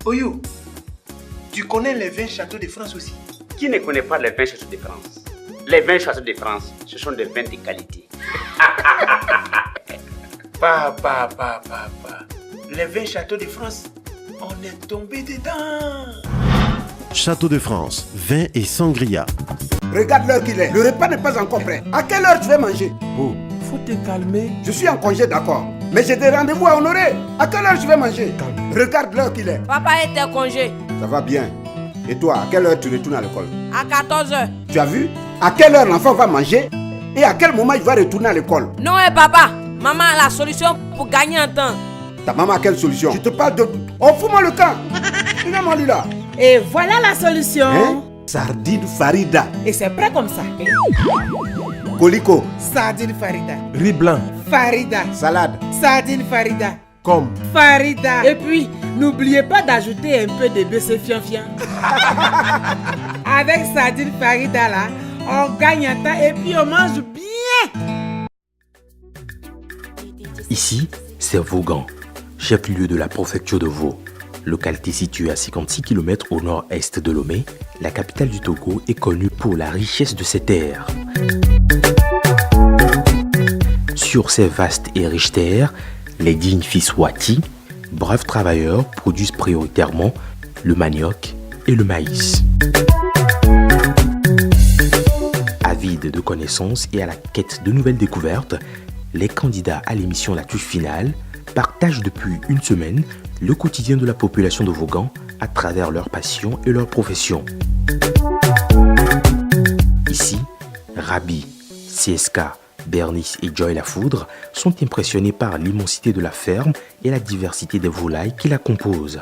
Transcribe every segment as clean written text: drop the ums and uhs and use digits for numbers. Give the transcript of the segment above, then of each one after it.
Oyo, tu connais les 20 châteaux de France aussi? Qui ne connaît pas les 20 châteaux de France? Les 20 châteaux de France, ce sont des vins de qualité. Papa. Les 20 châteaux de France, on est tombé dedans. Château de France, vin et sangria. Regarde l'heure qu'il est. Le repas n'est pas encore prêt. À quelle heure tu vas manger? Oh, faut te calmer. Je suis en congé, d'accord. Mais j'ai des rendez-vous à honorer. À quelle heure je vais manger? Calme. Regarde l'heure qu'il est. Papa était en congé. Ça va bien. Et toi, à quelle heure tu retournes à l'école? À 14h. Tu as vu? À quelle heure l'enfant va manger? Et à quel moment il va retourner à l'école? Non, papa. Maman a la solution pour gagner un temps. Ta maman a quelle solution? Je te parle de... Oh, fous-moi le camp. Finalement, lui là. Et voilà la solution. Hein? Sardine Farida. Et c'est prêt comme ça. Colicot. Sardine Farida. Riz blanc. Farida. Salade. Sardine Farida. Comme. Farida. Et puis, n'oubliez pas d'ajouter un peu de BC fian. Avec Sardine Farida là, on gagne un temps et puis on mange bien. Ici, c'est Vaughan, chef-lieu de la préfecture de Vaud. Localité située à 56 km au nord-est de Lomé, la capitale du Togo est connue pour la richesse de ses terres. Sur ces vastes et riches terres, les dignes fils Wati, braves travailleurs, produisent prioritairement le manioc et le maïs. Avides de connaissances et à la quête de nouvelles découvertes, les candidats à l'émission La Touche Finale partagent depuis une semaine le quotidien de la population de Vaughan à travers leur passion et leur profession. Ici, Rabi, CSK, Bernice et Joy Lafoudre sont impressionnés par l'immensité de la ferme et la diversité des volailles qui la composent.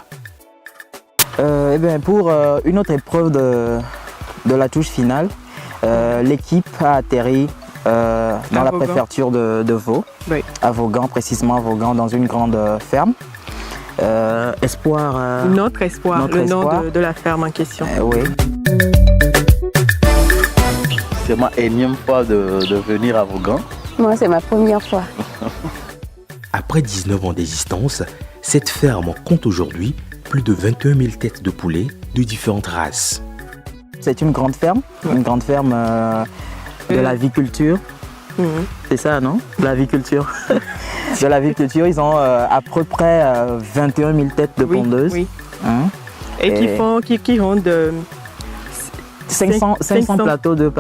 Pour une autre épreuve de la touche finale, l'équipe a atterri dans la préfecture de Vaud, oui. À Vaughan, précisément à Vaughan, dans une grande ferme. Espoir. Notre espoir, le nom de la ferme en question. Oui. C'est ma énième fois de venir à Vaughan. Moi, c'est ma première fois. Après 19 ans d'existence, cette ferme compte aujourd'hui plus de 21 000 têtes de poulets de différentes races. C'est une grande ferme de l'aviculture. C'est ça, non? L'aviculture. De l'aviculture, ils ont à peu près 21 000 têtes de pondeuses. Oui. Et qui rendent 500 plateaux d'œufs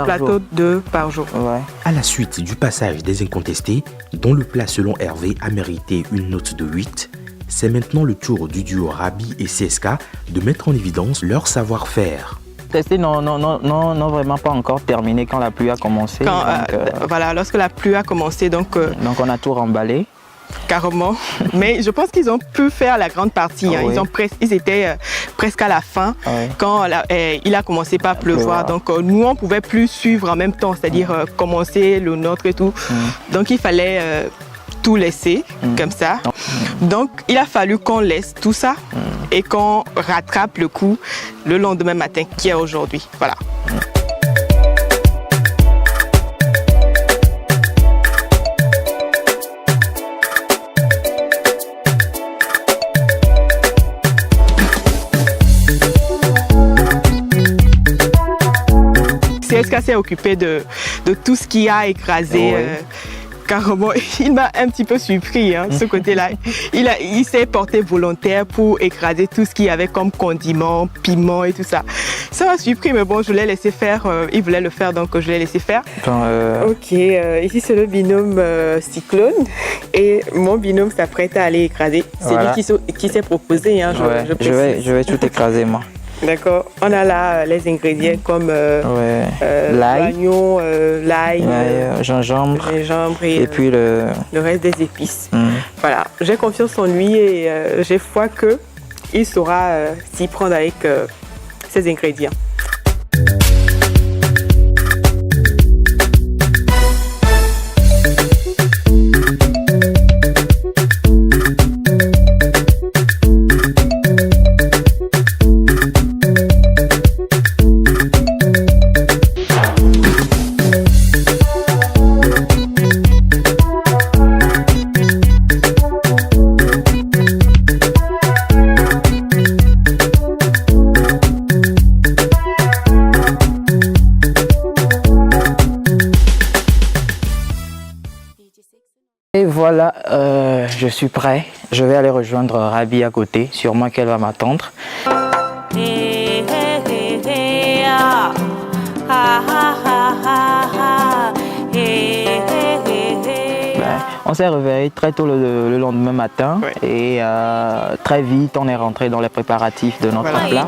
par jour. Ouais. À la suite du passage des incontestés, dont le plat selon Hervé a mérité une note de 8, c'est maintenant le tour du duo Rabi et CSK de mettre en évidence leur savoir-faire. Testé, non, vraiment pas encore terminé quand la pluie a commencé. Voilà, lorsque la pluie a commencé, donc on a tout remballé. Carrément, mais je pense qu'ils ont pu faire la grande partie. Oui. Ils étaient presque à la fin quand il a commencé par pleuvoir. Donc nous, on ne pouvait plus suivre en même temps, c'est-à-dire commencer le nôtre et tout. Donc il fallait tout laisser comme ça. Donc il a fallu qu'on laisse tout ça et qu'on rattrape le coup le lendemain matin qui est aujourd'hui. Voilà. CSK s'est occupé de tout ce qui a écrasé. Carrément, il m'a un petit peu surpris, ce côté-là. Il s'est porté volontaire pour écraser tout ce qu'il y avait comme condiments, piments et tout ça. Ça m'a surpris, mais bon, je l'ai laissé faire. Il voulait le faire, donc je l'ai laissé faire. Ok, ici c'est le binôme Cyclone et mon binôme s'apprête à aller écraser. C'est lui qui s'est proposé. Je vais tout écraser, moi. D'accord. On a là les ingrédients comme l'oignon, l'ail, gingembre et puis le reste des épices. Voilà. J'ai confiance en lui et j'ai foi qu'il saura s'y prendre avec ces ingrédients. suis prêt. Je vais aller rejoindre Rabi à côté. Sûrement qu'elle va m'attendre. On s'est réveillé très tôt le lendemain matin et très vite on est rentré dans les préparatifs de notre plat.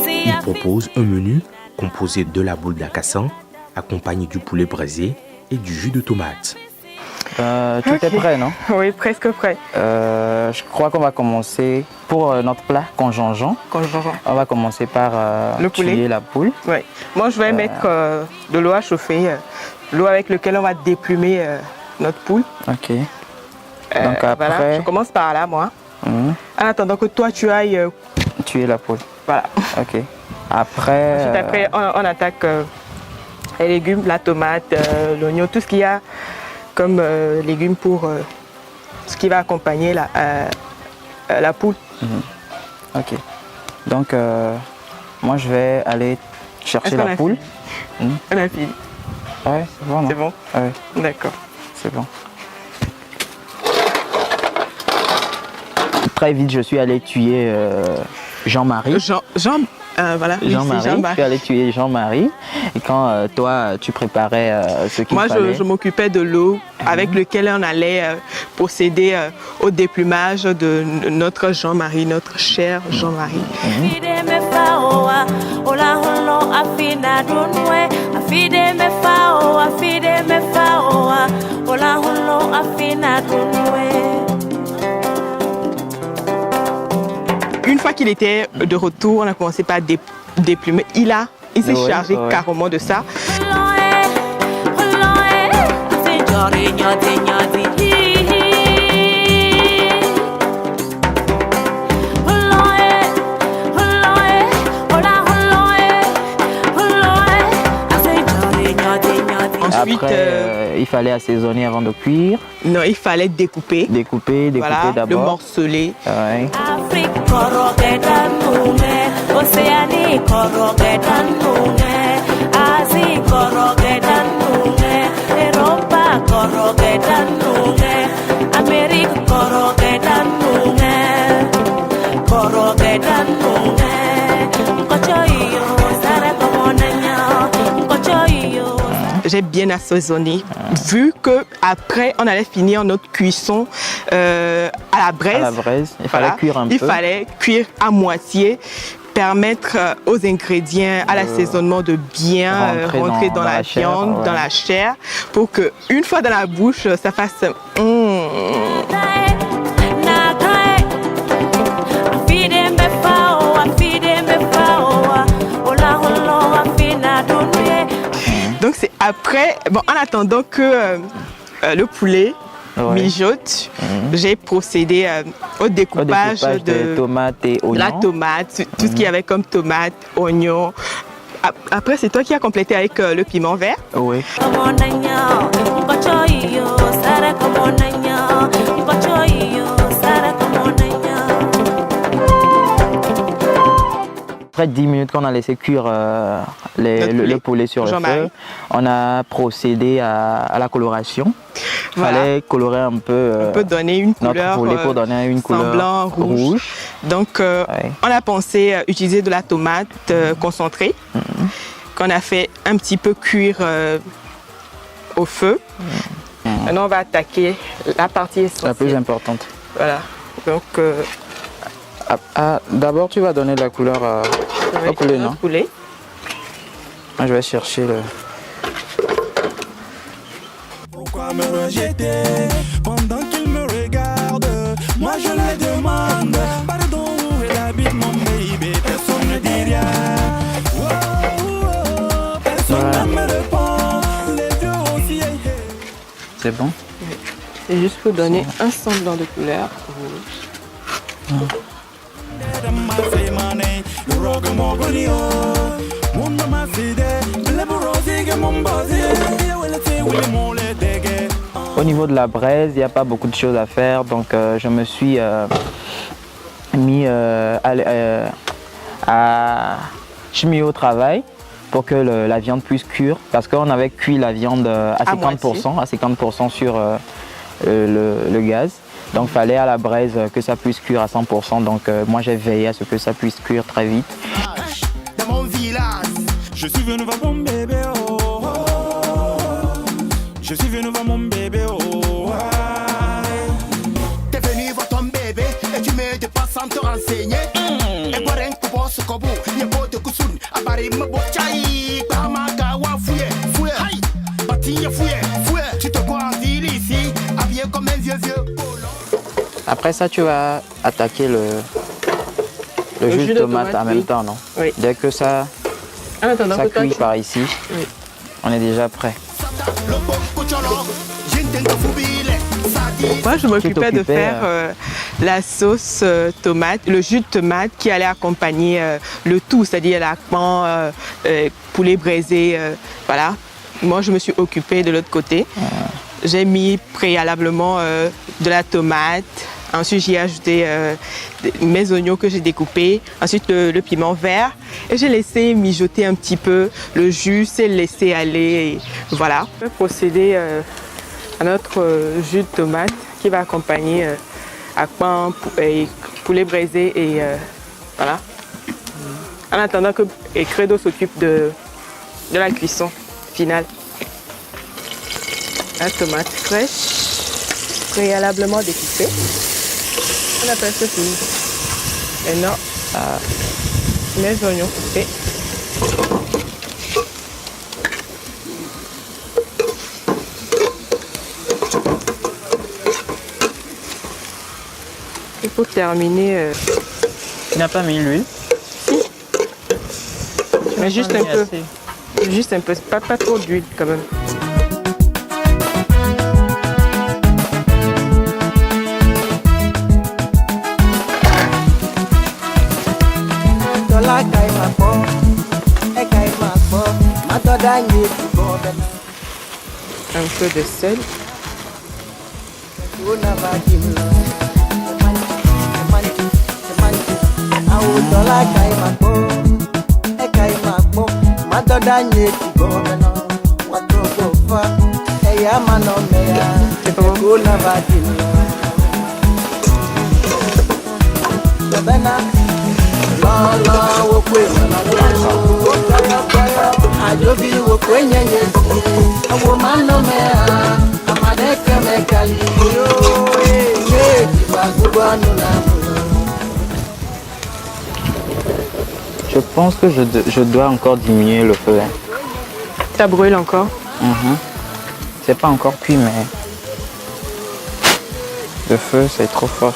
Il propose un menu composé de la boule d'Akassan, accompagné du poulet braisé et du jus de tomate. Tout est prêt, non? Oui, presque prêt. Je crois qu'on va commencer pour notre plat conjongeant. On va commencer par le poulet. tuer la poule. Oui. Moi, je vais mettre de l'eau à chauffer, l'eau avec laquelle on va déplumer notre poule. Ok. Donc après... Voilà, je commence par là, moi. En attendant que toi, tu ailles... tuer la poule. Voilà. Ok. Après... Ensuite, après, on attaque les légumes, la tomate, l'oignon, tout ce qu'il y a comme légumes pour ce qui va accompagner la poule. Ok. Donc, moi, je vais aller chercher la poule. On a fini. Ouais, c'est bon, non? C'est bon? Ouais. D'accord. C'est bon. Très vite, je suis allé tuer Jean-Marie. Voilà, Jean-Marie, je suis allé tuer Jean-Marie. Et quand toi, tu préparais ce qu'il fallait... Moi, je m'occupais de l'eau avec lequel on allait procéder au déplumage de notre Jean-Marie, notre cher Jean-Marie. Une fois qu'il était de retour, on a commencé par déplumer. Il s'est chargé carrément de ça. Ensuite, il fallait assaisonner avant de cuire. Non, il fallait découper. Découper voilà, d'abord. Le morceler. Ouais. J'ai bien assaisonné, vu que après on allait finir notre cuisson à la braise. À la braise, il fallait cuire un peu. Il fallait cuire à moitié, permettre aux ingrédients, à l'assaisonnement de bien rentrer dans la viande, dans la chair, pour que une fois dans la bouche, ça fasse. Donc c'est après, bon, en attendant que le poulet mijote, j'ai procédé au découpage de tomates et oignons. La tomate, tout ce qu'il y avait comme tomate, oignons. Après, c'est toi qui as complété avec le piment vert. Oui. Après 10 minutes qu'on a laissé cuire le poulet sur le feu, on a procédé à la coloration. Il fallait colorer un peu, donner une couleur, notre poulet pour donner une couleur rouge. Donc on a pensé utiliser de la tomate concentrée qu'on a fait un petit peu cuire au feu. Maintenant on va attaquer la partie essentielle. La plus importante. Voilà. Donc d'abord tu vas donner de la couleur au poulet, non? Poulet. Moi, je vais chercher le... Pourquoi me rejeter pendant qu'il me regarde? Moi je le demande. Pardon, où est la mon baby? Personne ne dit rien. Personne ne me répond. Les yeux aussi. C'est bon? C'est juste pour donner un semblant de couleur rouge. Au niveau de la braise, il n'y a pas beaucoup de choses à faire, donc je me suis mis au travail pour que la viande puisse cuire. Parce qu'on avait cuit la viande à 50% sur le gaz. Donc il fallait à la braise que ça puisse cuire à 100%. Donc moi j'ai veillé à ce que ça puisse cuire très vite. Dans mon village, je suis venu voir mon bébé, oh, oh. Je suis venu voir mon bébé, oh, oh. T'es venu voir ton bébé et tu me dépasses sans te renseigner. Et pour un coup, pour ce kobo, y'a beau de koussoun, abari me botchaï, tamaka wa fouye, fouye, aïe, bâti y'a fouye, fouye. Tu te vois en ville ici, habillé comme un vieux. Après ça, tu vas attaquer le jus de tomate en même temps, non? Oui. Dès que ça cuit par ici, oui, on est déjà prêt. Moi, je m'occupais de faire la sauce tomate, le jus de tomate qui allait accompagner le tout, c'est-à-dire la pan, poulet braisé, voilà. Moi, je me suis occupée de l'autre côté. J'ai mis préalablement de la tomate. Ensuite, j'y ai ajouté mes oignons que j'ai découpés. Ensuite, le piment vert. Et j'ai laissé mijoter un petit peu le jus, c'est laissé aller. Et voilà. Je vais procéder à notre jus de tomate qui va accompagner à pain, poulet braisé et voilà. En attendant que Credo s'occupe de la cuisson finale. La tomate fraîche, préalablement découpée. On appelle ça fini. Maintenant, mes oignons coupés. Et pour terminer... Tu n'as pas mis l'huile? Si. Mais juste un peu. Juste un peu, pas trop d'huile quand même. Un peu de sel. Je pense que je dois encore diminuer le feu. Hein. Ça brûle encore? C'est pas encore cuit, mais le feu c'est trop fort.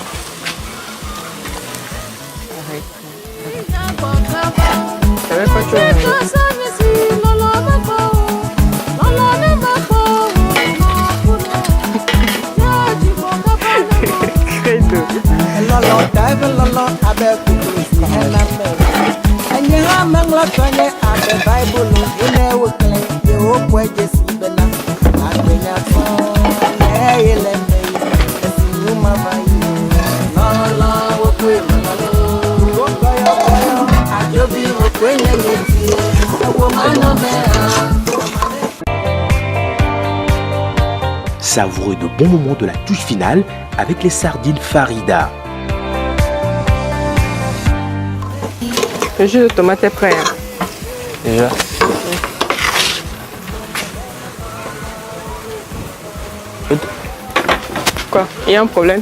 Savoureux de bons moments de la touche finale avec les sardines Farida. Le jus de tomate est prêt. Hein. Déjà. Quoi? Il y a un problème?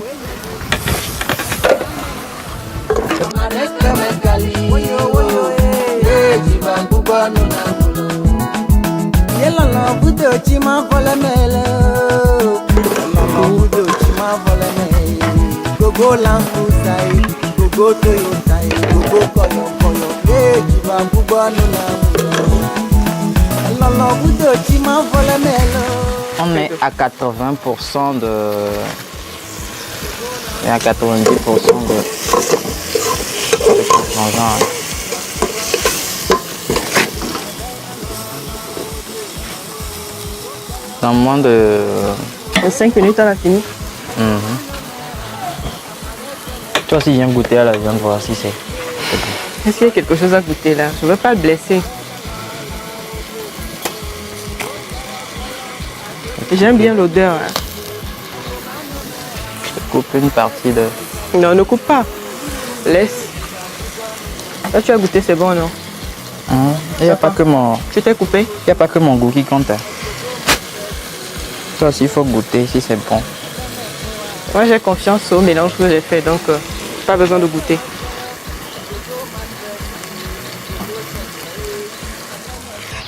On est à 80% et à 90% de changeant. Dans moins de 5 minutes, on a fini. Toi aussi, viens goûter à la viande, voir si c'est... Est-ce qu'il y a quelque chose à goûter là? Je ne veux pas le blesser. J'aime bien l'odeur. Hein. Je coupe une partie de... Non, ne coupe pas. Laisse. Là, tu as goûté, c'est bon, non? Il n'y a pas que mon... Tu t'es coupé? Il n'y a pas que mon goût qui compte. Toi aussi, il faut goûter si c'est bon. Moi, j'ai confiance au mélange que j'ai fait, donc pas besoin de goûter.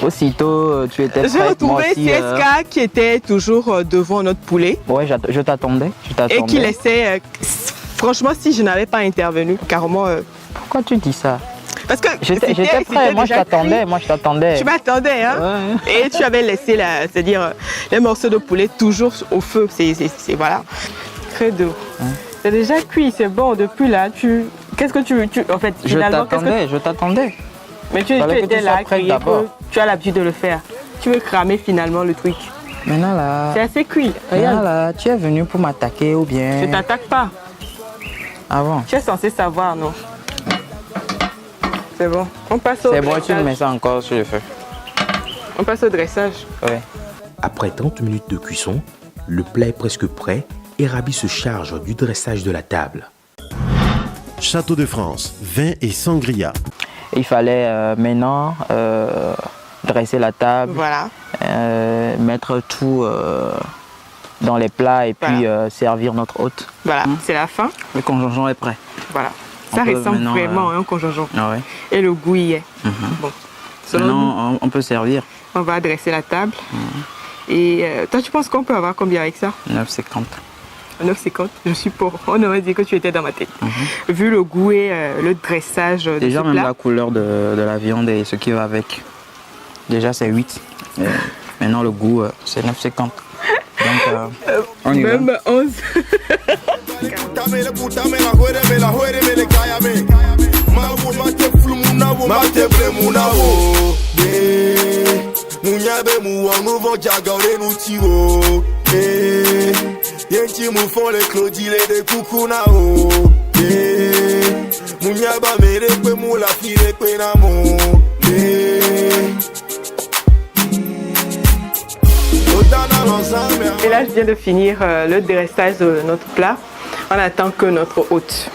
Aussitôt, tu étais prête. J'ai retrouvé CSK qui était toujours devant notre poulet. Ouais, je t'attendais. Et qui laissait... franchement, si je n'avais pas intervenu, carrément... Pourquoi tu dis ça? Parce que j'étais prêt, moi je t'attendais. Tu m'attendais, hein? Ouais. Et tu avais laissé, c'est-à-dire les morceaux de poulet toujours au feu. C'est voilà. Très doux. C'est déjà cuit, c'est bon. Depuis là, qu'est-ce que tu en fait, finalement, je t'attendais. Mais tu étais là, tu as l'habitude de le faire. Tu veux cramer finalement le truc. Maintenant là. C'est assez cuit. Maintenant là, tu es venu pour m'attaquer ou bien... Je t'attaque pas. Ah bon? Tu es censé savoir, non? C'est bon. On passe au dressage. C'est bon, tu mets ça encore sur le feu. On passe au dressage. Oui. Après 30 minutes de cuisson, le plat est presque prêt et Rabi se charge du dressage de la table. Château de France, vin et sangria. Il fallait maintenant dresser la table, voilà. Mettre tout dans les plats et puis servir notre hôte. Voilà, c'est la fin. Le conjongeon est prêt. Voilà. Ça ressemble vraiment à un conjongeon. Ah ouais. Et le goût y est. Bon. Maintenant, on peut servir. On va dresser la table. Et toi, tu penses qu'on peut avoir combien avec ça? 9,50. 9,50, je suis pour. On aurait dit que tu étais dans ma tête. Vu le goût et le dressage de déjà ce même plat. La couleur de la viande et ce qui va avec. Déjà c'est 8. Maintenant le goût c'est 9,50. Donc on y même va. 11. Yenti mu font les clodilles des coucouna o. Mounyaba mere pe mou la file pe na mo. Et là, je viens de finir le dressage de notre plat. On attend que notre hôte.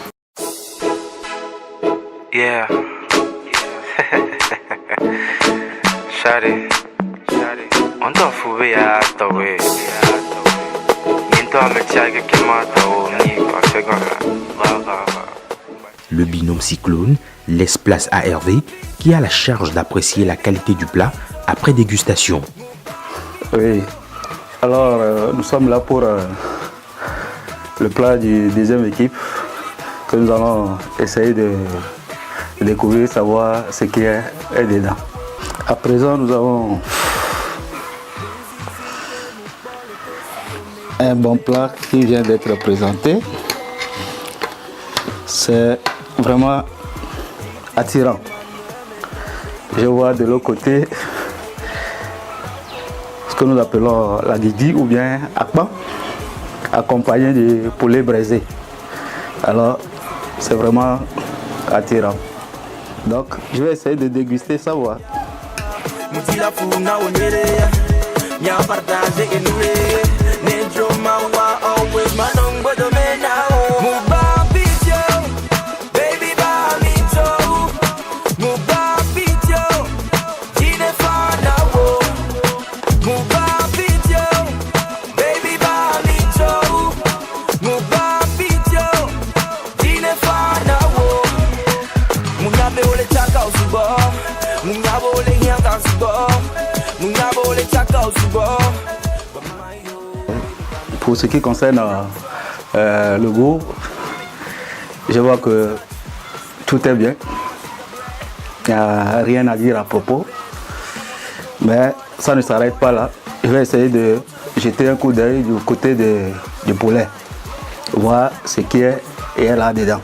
Yeah. Shari. On t'a fouillé à toi. Le binôme Cyclone laisse place à Hervé qui a la charge d'apprécier la qualité du plat après dégustation. Oui, alors nous sommes là pour le plat du deuxième équipe que nous allons essayer de découvrir, savoir ce qui est dedans. À présent, nous avons un bon plat qui vient d'être présenté. C'est vraiment attirant. Je vois de l'autre côté ce que nous appelons la guidi ou bien akban, accompagné de poulet braisé. Alors c'est vraiment attirant. Donc je vais essayer de déguster, savoir. Pour ce qui concerne le goût, je vois que tout est bien. Il n'y a rien à dire à propos. Mais ça ne s'arrête pas là. Je vais essayer de jeter un coup d'œil du côté du poulet. Voir ce qui est là-dedans.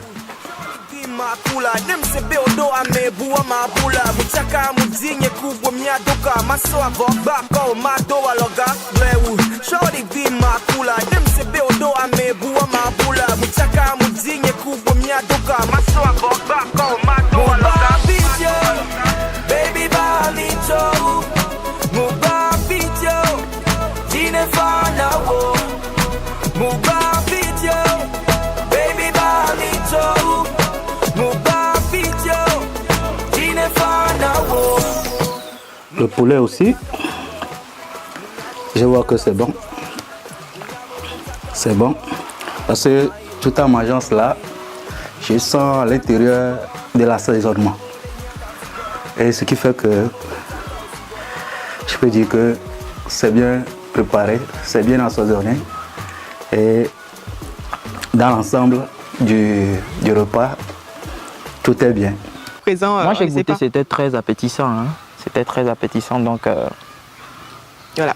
Baby, poulet aussi. Je vois que c'est bon. C'est bon. Parce que tout en mangeant cela, je sens à l'intérieur de l'assaisonnement. Et ce qui fait que je peux dire que c'est bien préparé, c'est bien assaisonné. Et dans l'ensemble du repas, tout est bien. Moi j'ai goûté, c'était très appétissant. Hein. C'était très appétissant, donc... Voilà.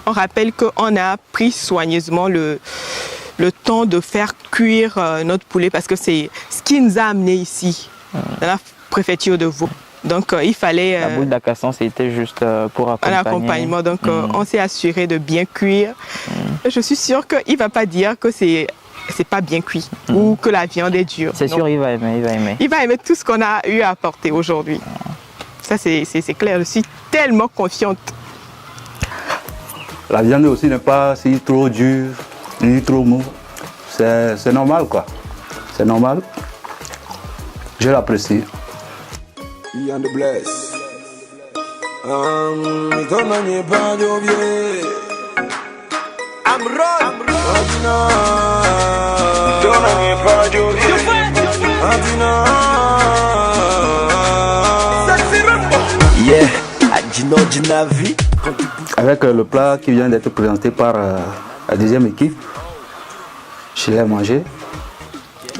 On rappelle qu'on a pris soigneusement le temps de faire cuire notre poulet parce que c'est ce qui nous a amené ici, dans la préfecture de Vaud. Donc il fallait... La boule d'acasson, c'était juste pour accompagner. Un accompagnement, donc on s'est assuré de bien cuire. Je suis sûre qu'il ne va pas dire que c'est pas bien cuit ou que la viande est dure. C'est sûr, il va aimer. Il va aimer tout ce qu'on a eu à apporter aujourd'hui. Ça, c'est clair. Je suis tellement confiante. La viande aussi n'est pas si trop dure, ni trop mou. C'est normal, quoi. C'est normal. Je l'apprécie. Yann de Bless. Avec le plat qui vient d'être présenté par la deuxième équipe, je l'ai mangé.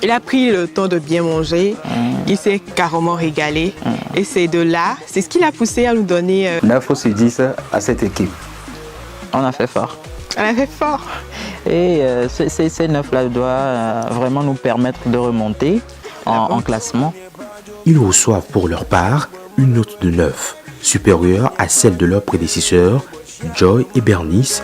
Il a pris le temps de bien manger, il s'est carrément régalé. Et c'est de là, c'est ce qui l'a poussé à nous donner... 9 sur 10 à cette équipe. On a fait fort. On a fait fort. Et ces 9-là doivent vraiment nous permettre de remonter en classement. Ils reçoivent pour leur part une note de 9, supérieure à celle de leurs prédécesseurs, Joy et Bernice.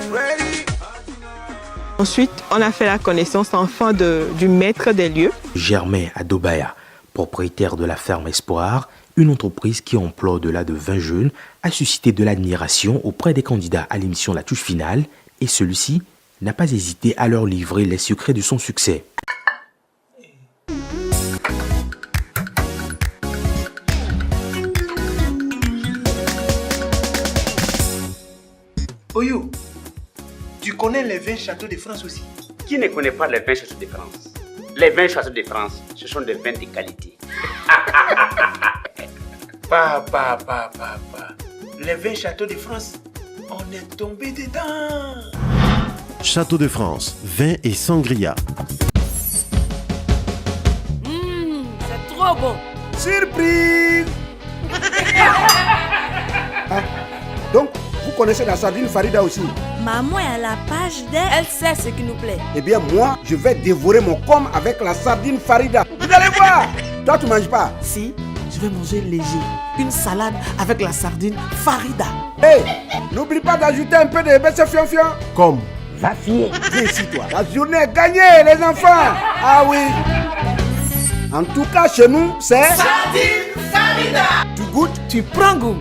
Ensuite, on a fait la connaissance enfin du maître des lieux. Germain Adobaya, propriétaire de la ferme Espoir, une entreprise qui emploie au-delà de 20 jeunes, a suscité de l'admiration auprès des candidats à l'émission La Touche Finale et celui-ci n'a pas hésité à leur livrer les secrets de son succès. Oyo, tu connais les 20 châteaux de France aussi? Qui ne connaît pas les 20 châteaux de France? Les 20 châteaux de France, ce sont des vins de qualité. Papa. Les 20 châteaux de France, on est tombé dedans. Château de France, vin et sangria. C'est trop bon. Surprise. Donc, vous connaissez la sardine Farida aussi? Maman est à la page d'elle. Elle sait ce qui nous plaît. Eh bien, moi, je vais dévorer mon com avec la sardine Farida. Vous allez voir. Toi, tu manges pas? Si, je vais manger léger. Une salade avec la sardine Farida. Hey, n'oublie pas d'ajouter un peu de bêche fion-fion. Comme va fier. Viens ici, toi. La journée est gagnée, les enfants. Ah oui. En tout cas, chez nous, c'est... Sardine Farida. Tu goûtes, tu prends goût.